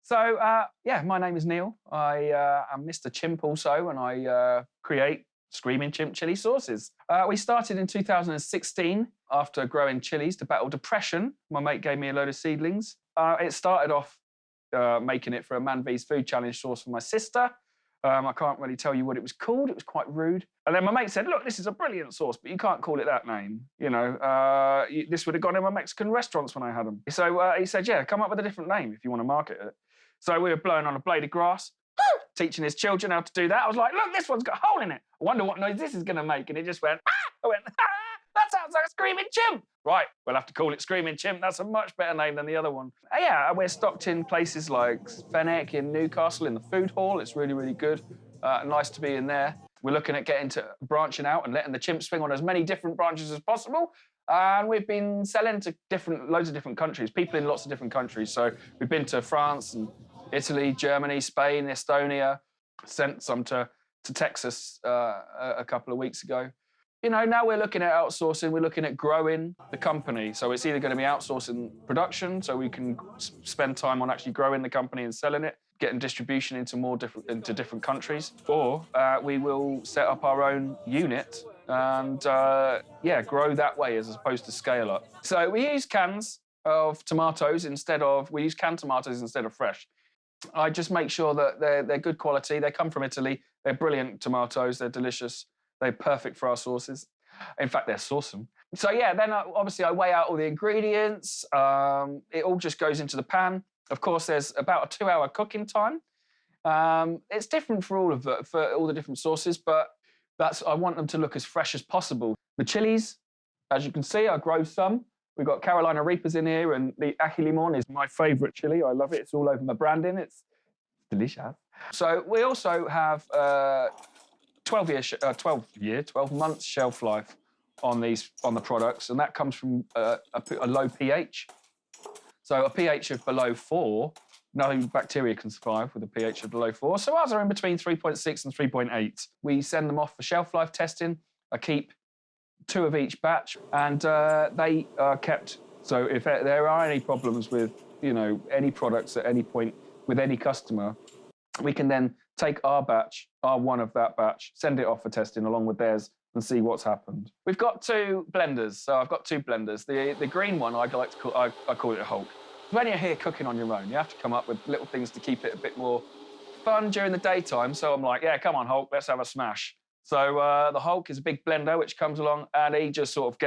So, yeah, my name is Neil. I am Mr. Chimp also, and I create Screaming Chimp chili sauces. We started in 2016 after growing chilies to battle depression. My mate gave me a load of seedlings. It started off making it for a Man v's Food Challenge sauce for my sister. I can't really tell you what it was called. It was quite rude. And then my mate said, look, this is a brilliant sauce, but you can't call it that name. You know, this would have gone in my Mexican restaurants when I had them. So he said, yeah, come up with a different name if you want to market it. So we were blowing on a blade of grass, teaching his children how to do that. I was like, look, this one's got a hole in it. I wonder what noise this is going to make. And it just went, ah! I went, ah, that sounds like a Screaming Chimp. Right, we'll have to call it Screaming Chimp. That's a much better name than the other one. Yeah, we're stocked in places like Fenwick in Newcastle in the food hall. It's really, really good. Nice to be in there. We're looking at getting to branching out and letting the Chimp swing on as many different branches as possible. And we've been selling to loads of different countries, people in lots of different countries. So we've been to France and Italy, Germany, Spain, Estonia, sent some to Texas a couple of weeks ago. You know, now we're looking at outsourcing, we're looking at growing the company. So it's either going to be outsourcing production, so we can spend time on actually growing the company and selling it, getting distribution into different countries, or we will set up our own unit and, yeah, grow that way as opposed to scale up. So we use cans of tomatoes we use canned tomatoes instead of fresh. I just make sure that they're good quality. They come from Italy. They're brilliant tomatoes. They're delicious. They're perfect for our sauces. In fact, they're awesome. So yeah, then obviously I weigh out all the ingredients. It all just goes into the pan. Of course, there's about a 2-hour cooking time. It's different for all the different sauces, but I want them to look as fresh as possible. The chilies, as you can see, I grow some. We've got Carolina Reapers in here, and the Ají Limón is my favourite chili. I love it. It's all over my branding. It's delicious. So we also have 12 months shelf life on the products, and that comes from a low pH. So a pH of below 4, no bacteria can survive with a pH of below 4. So ours are in between 3.6 and 3.8. We send them off for shelf life testing. I keep 2 of each batch, and they are kept. So if there are any problems with, you know, any products at any point with any customer, we can then take our one of that batch, send it off for testing along with theirs, and see what's happened. We've got 2 blenders. So I've got 2 blenders. The green one I call it a Hulk. When you're here cooking on your own, you have to come up with little things to keep it a bit more fun during the daytime. So I'm like, yeah, come on, Hulk, let's have a smash. So the Hulk is a big blender which comes along, and he just sort of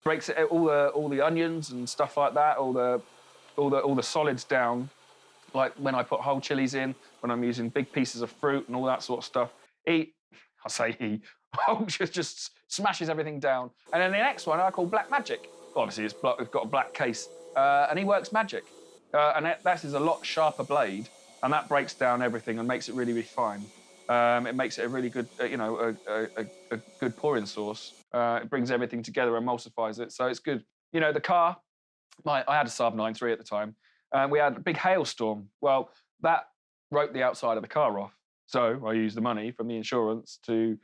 breaks all the onions and stuff like that, all the solids down. Like when I put whole chilies in, when I'm using big pieces of fruit and all that sort of stuff. Hulk just smashes everything down. And then the next one I call Black Magic. Obviously it's got a black case, and he works magic. And that is a lot sharper blade, and that breaks down everything and makes it really, really fine. It makes it a really good, a good pouring sauce. It brings everything together, emulsifies it, so it's good. You know, the car, I had a Saab 9.3 at the time, and we had a big hailstorm. Well, that wrote the outside of the car off. So I used the money from the insurance to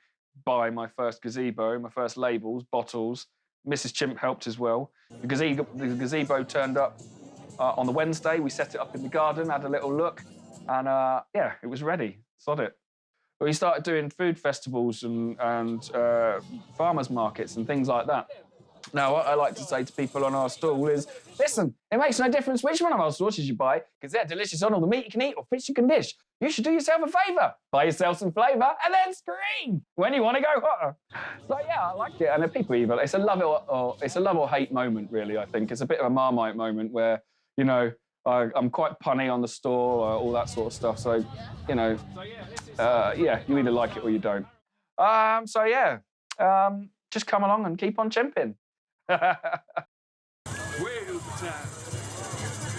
buy my first gazebo, my first labels, bottles. Mrs. Chimp helped as well. The gazebo turned up on the Wednesday. We set it up in the garden, had a little look, and yeah, it was ready. Sod it. We started doing food festivals and farmers markets and things like that. Now, what I like to say to people on our stall is, listen, it makes no difference which one of our sauces you buy, because they're delicious on all the meat you can eat or fish you can dish. You should do yourself a favour. Buy yourself some flavour and then scream when you want to go hotter. So, yeah, I like it. And the people even, it's a love or hate moment, really, I think. It's a bit of a Marmite moment where, you know, I'm quite punny on the store, all that sort of stuff. So, you know, yeah, you either like it or you don't. So, yeah, just come along and keep on chimping. Well, time.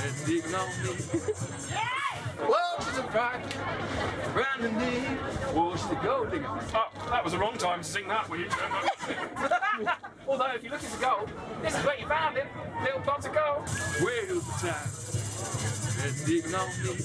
Let's dig on me. Love is a fight. Round the knee. Wash the gold digger. Oh, that was the wrong time to sing that, were you? Although, if you look at the gold, this is where you found it. Little pot of gold. Well, time. Let's dig on me.